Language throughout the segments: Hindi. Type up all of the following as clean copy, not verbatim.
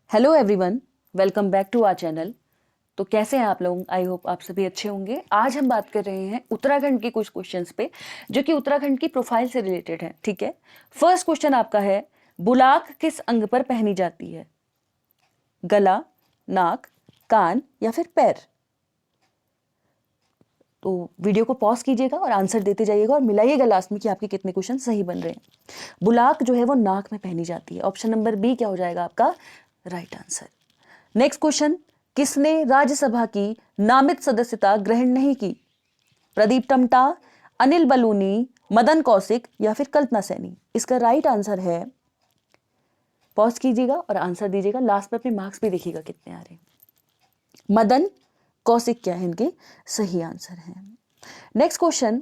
Hello everyone, welcome back to our channel. तो कैसे हैं आप लोग? आई होप आप सभी अच्छे होंगे। आज हम बात कर रहे हैं उत्तराखंड के कुछ क्वेश्चंस पे जो कि उत्तराखंड की प्रोफाइल से रिलेटेड है। ठीक है, फर्स्ट क्वेश्चन आपका है, बुलाक किस अंग पर पहनी जाती है? गला, नाक, कान या फिर पैर? तो वीडियो को पॉज कीजिएगा और आंसर देते जाइएगा और मिलाइएगा लास्ट में कि आपके कितने क्वेश्चन सही बन रहे हैं। बुलाक जो है वो नाक में पहनी जाती है। ऑप्शन नंबर बी क्या हो जाएगा आपका राइट आंसर। नेक्स्ट क्वेश्चन, किसने राज्यसभा की नामित सदस्यता ग्रहण नहीं की? प्रदीप टम्टा, अनिल बलूनी, मदन कौशिक या फिर कल्पना सैनी? इसका राइट आंसर है, पॉज कीजिएगा और आंसर दीजिएगा, लास्ट में अपने मार्क्स भी देखिएगा कितने आ रहे हैं। मदन कौशिक क्या है इनके सही आंसर है। नेक्स्ट क्वेश्चन,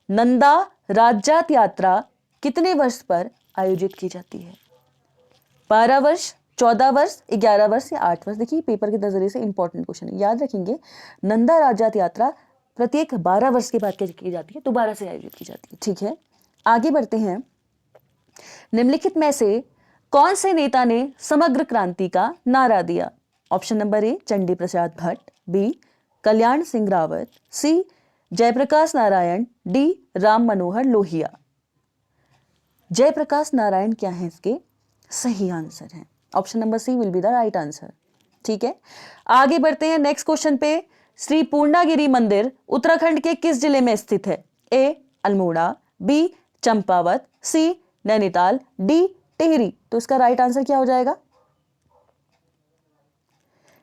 नंदा राज्यात यात्रा कितने वर्ष पर आयोजित की जाती है? 12 वर्ष, 14 वर्ष, 11 वर्ष या 8 वर्ष? देखिए पेपर के नजरिए से इंपॉर्टेंट क्वेश्चन है, याद रखेंगे। नंदा राज्यात यात्रा प्रत्येक 12 वर्ष के बाद की जाती है, दोबारा से आयोजित की जाती है। ठीक है, आगे बढ़ते हैं। निम्नलिखित में से कौन से नेता ने समग्र क्रांति का नारा दिया? Option number A Chandi Prasad Bhatt, B Kalyan Singh Rawat, C Jayaprakash Narayan, D Ram Manohar Lohia? Jayaprakash Narayan क्या है इसके सही आंसर है। Option number C will be the right answer. ठीक है, आगे बढ़ते हैं नेक्स्ट क्वेश्चन पे। श्री पूर्णागिरि मंदिर उत्तराखंड के किस जिले में स्थित है? ए अल्मोड़ा, बी चंपावत, सी नैनीताल, डी टिहरी? तो इसका राइट आंसर क्या हो जाएगा?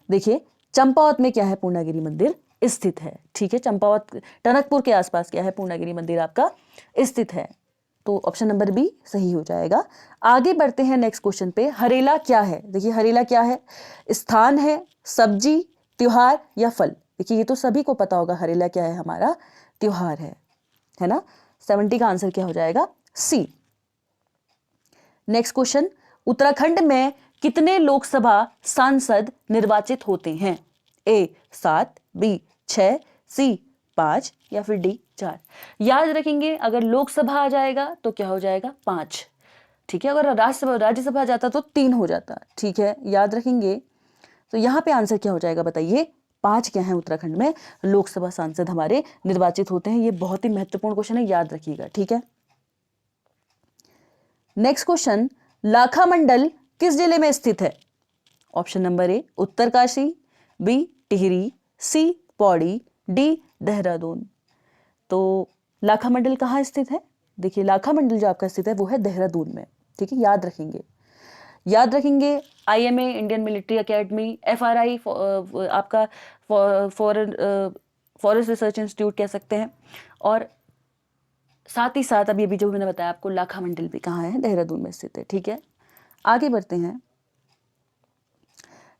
देखिए चंपावत में क्या है, पूर्णागिरि मंदिर स्थित है। ठीक है, चंपावत टनकपुर के आसपास क्या है, पूर्णागिरि मंदिर आपका स्थित है। तो ऑप्शन नंबर बी सही हो जाएगा। आगे बढ़ते हैं नेक्स्ट क्वेश्चन पे। हरेला क्या है? देखिए हरेला क्या है, स्थान है, सब्जी, त्योहार या फल? देखिए ये तो सभी को पता होगा, हरेला क्या है, हमारा त्योहार है ना। 70 का आंसर क्या हो जाएगा? सी। नेक्स्ट क्वेश्चन, उत्तराखंड में कितने लोकसभा सांसद निर्वाचित होते हैं? ए 7, बी 6, सी 5 या फिर डी 4? याद रखेंगे, अगर लोकसभा आ जाएगा तो क्या हो जाएगा? 5। ठीक है, अगर राज्यसभा जाता तो 3 हो जाता। ठीक है, याद रखेंगे। तो यहां पे आंसर क्या हो जाएगा बताइए? 5 क्या है उत्तराखंड में लोकसभा सांसद हमारे निर्वाचित होते हैं। ये बहुत ही महत्वपूर्ण क्वेश्चन है, याद रखिएगा। ठीक है, नेक्स्ट क्वेश्चन, लाखा मंडल किस जिले में स्थित है? Option number A Uttarkashi, B Tehri, C Pauri, D Dehradun? तो लाखा मंडल कहाँ स्थित है? देखिए लाखा मंडल जो आपका स्थित है वो है देहरादून में। ठीक है, याद रखेंगे, याद रखेंगे। IMA Indian military academy, FRI आपका फॉरेस्ट रिसर्च इंस्टीट्यूट कह सकते हैं, और साथ ही साथ अभी अभी जो मैंने बताया आपको, लाखा मंडल भी कहाँ है? देहरादून में स्थित है। ठीक है, आगे बढ़ते हैं।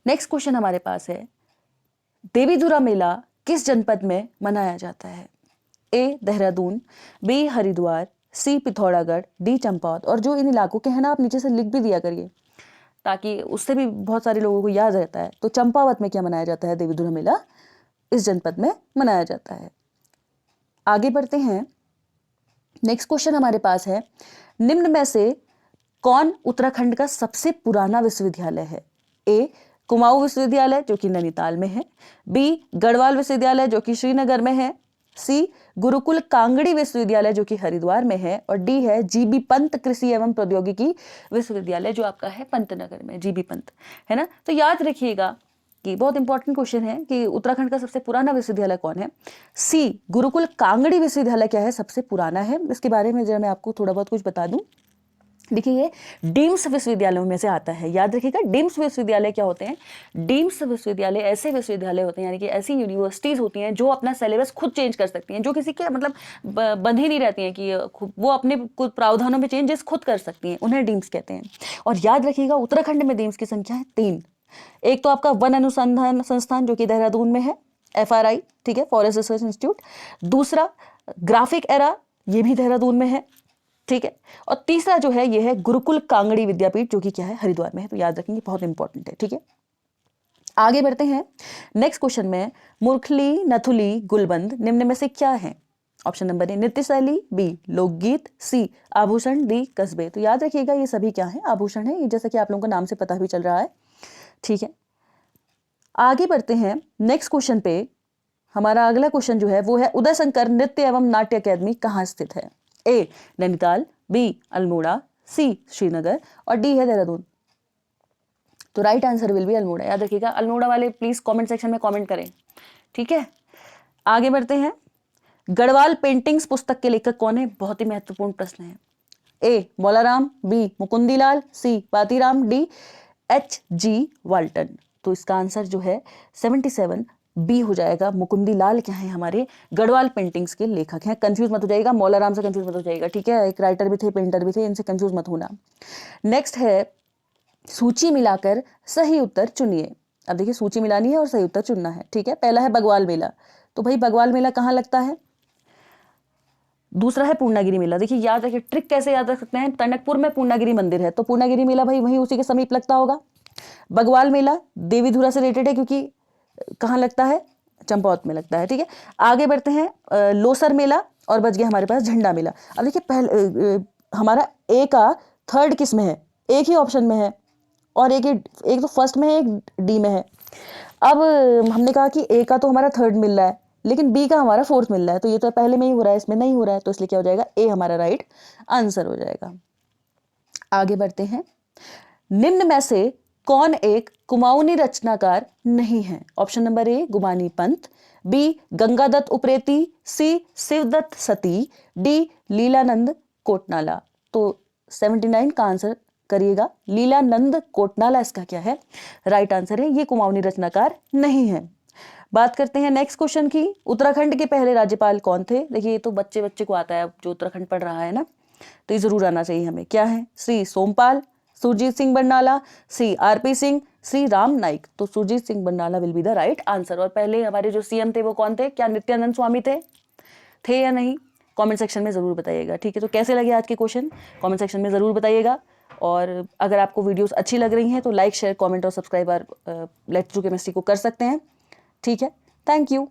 नेक्स्ट क्वेश्चन हमारे पास है, देवीधुरा मेला किस जनपद में मनाया जाता है? ए देहरादून, बी हरिद्वार, सी पिथौरागढ़, डी चंपावत? और जो इन इलाकों के हैं ना, आप नीचे से लिख भी दिया करिए ताकि उससे भी बहुत सारे लोगों को याद रहता है। तो चंपावत में क्या मनाया जाता है? देवीधुरा मेला इस जनपद में मनाया जाता है। आगे बढ़ते हैं। नेक्स्ट क्वेश्चन हमारे पास है, निम्न में से कौन उत्तराखंड का सबसे पुराना विश्वविद्यालय है? ए कुमाऊं विश्वविद्यालय जो कि नैनीताल में है, बी गढ़वाल विश्वविद्यालय जो कि श्रीनगर में है, सी गुरुकुल कांगड़ी विश्वविद्यालय जो कि हरिद्वार में है, और डी है जीबी पंत कृषि एवं प्रौद्योगिकी विश्वविद्यालय जो आपका है पंतनगर में, जीबी पंत, है ना। तो याद रखिएगा कि बहुत इंपॉर्टेंट क्वेश्चन है कि उत्तराखंड का सबसे पुराना विश्वविद्यालय कौन है? सी गुरुकुल कांगड़ी विश्वविद्यालय क्या है, सबसे पुराना है। इसके बारे में जरा मैं आपको थोड़ा बहुत कुछ बता दूं। देखिए ये डीम्स विश्वविद्यालयों में से आता है, याद रखिएगा। डीम्स विश्वविद्यालय क्या होते हैं? डीम्स विश्वविद्यालय ऐसे विश्वविद्यालय होते हैं, यानी कि ऐसी यूनिवर्सिटीज होती हैं जो अपना सिलेबस खुद चेंज कर सकती हैं, जो किसी के मतलब बंधी नहीं रहती हैं कि वो अपने कुछ प्रावधानों में चेंजेस खुद कर सकती हैं, उन्हें डीम्स कहते हैं। और याद रखिएगा उत्तराखंड में डीम्स की संख्या है 3। एक तो आपका वन अनुसंधान संस्थान जो कि देहरादून में है, FRI, ठीक है, फॉरेस्ट रिसर्च इंस्टीट्यूट। दूसरा ग्राफिक एरा, ये भी देहरादून में है। ठीक है, और तीसरा जो है ये है गुरुकुल कांगड़ी विद्यापीठ जो कि क्या है? हरिद्वार में है। तो याद रखेंगे, बहुत इंपॉर्टेंट है। ठीक है, आगे बढ़ते हैं। नेक्स्ट क्वेश्चन में, मुरखली, नथुली, गुलबंद निम्न में से क्या है? ऑप्शन नंबर ए नृत्य शैली, बी लोकगीत, सी आभूषण, डी कस्बे? तो याद रखिएगा ये सभी क्या है? आभूषण है, जैसा कि आप लोगों को नाम से पता भी चल रहा है। ठीक है, आगे बढ़ते हैं नेक्स्ट क्वेश्चन पे। हमारा अगला क्वेश्चन जो है वो है उदय शंकर नृत्य एवं नाट्य अकेदमी कहाँ स्थित है? ए नैनीताल, बी अल्मोड़ा, सी श्रीनगर और डी है देहरादून। तो right answer will be Almora. याद रखिएगा, अल्मोड़ा वाले प्लीज कमेंट सेक्शन में कमेंट करें। ठीक है, आगे बढ़ते हैं। गढ़वाल पेंटिंग्स पुस्तक के लेखक कौन है? बहुत ही महत्वपूर्ण प्रश्न है। ए मौलाराम, बी मुकुंदीलाल, सी पातीराम, डी H.G. वाल्टन। तो इसका आंसर जो है 77 बी हो जाएगा। मुकुंदीलाल क्या है? हमारे गढ़वाल पेंटिंग्स के लेखक हैं। कंफ्यूज मत हो जाएगा, मौलाराम से कंफ्यूज मत हो जाएगा। ठीक है, एक राइटर भी थे, पेंटर भी थे, इनसे कंफ्यूज मत होना। नेक्स्ट है सूची मिलाकर सही उत्तर चुनिए। अब देखिए, सूची मिलानी है और सही उत्तर चुनना है। ठीक है, पहला है बगवाल मेला। तो भाई बगवाल मेला कहाँ लगता है? दूसरा है पूर्णागिरी मेला। देखिए याद रखिए, ट्रिक कैसे याद रख सकते हैं? टनकपुर में पूर्णागिरी मंदिर है, तो पूर्णागिरी मेला भाई वहीं उसी के समीप लगता होगा। बगवाल मेला देवीधुरा से रिलेटेड है, क्योंकि कहाँ लगता है? चंपावत में लगता है। ठीक है, आगे बढ़ते हैं। लोसर मेला और बच गया हमारे पास झंडा मेला। अब देखिए पहले हमारा ए का थर्ड किस में है? एक ही ऑप्शन में है, और एक तो फर्स्ट में है, एक डी में है। अब हमने कहा कि ए का तो हमारा थर्ड मिल रहा है, लेकिन बी का हमारा फोर्थ मिल रहा है, तो ये तो पहले में ही हो रहा है, इसमें नहीं हो रहा है, तो इसलिए क्या हो जाएगा? ए हमारा राइट आंसर हो जाएगा। आगे बढ़ते हैं। निम्न में से कौन एक कुमाऊनी रचनाकार नहीं है? Option number A Gumani Pant, B Gangadatt Upreti, C Shivdatt Sati, D Leelanand Kotnala. तो 79 का आंसर करिएगा। लीलानंद कोटनाला इसका क्या है? राइट आंसर है। ये कुमाऊनी रचनाकार नहीं है। बात करते हैं नेक्स्ट क्वेश्चन की। उत्तराखंड के पहले राज्यपाल कौन थे? देखिए ये तो बच्चे बच्चे को आता है, जो उत्तराखंड पढ़ रहा है ना, तो ये जरूर आना चाहिए हमें। क्या है? श्री सोमपाल, सुरजीत सिंह बरनाला, श्री आरपी सिंह, श्री राम नाइक। तो Surjit Singh Barnala will be the right answer. और पहले हमारे जो सीएम थे वो कौन थे? क्या नित्यानंद स्वामी थे या नहीं? कमेंट सेक्शन में ज़रूर बताइएगा। ठीक है, तो कैसे लगे आज के क्वेश्चन कमेंट सेक्शन में ज़रूर बताइएगा। और अगर आपको वीडियोस अच्छी लग रही हैं तो लाइक, शेयर, कमेंट और सब्सक्राइब लेट्स डू केमिस्ट्री को कर सकते हैं। ठीक है, थैंक यू।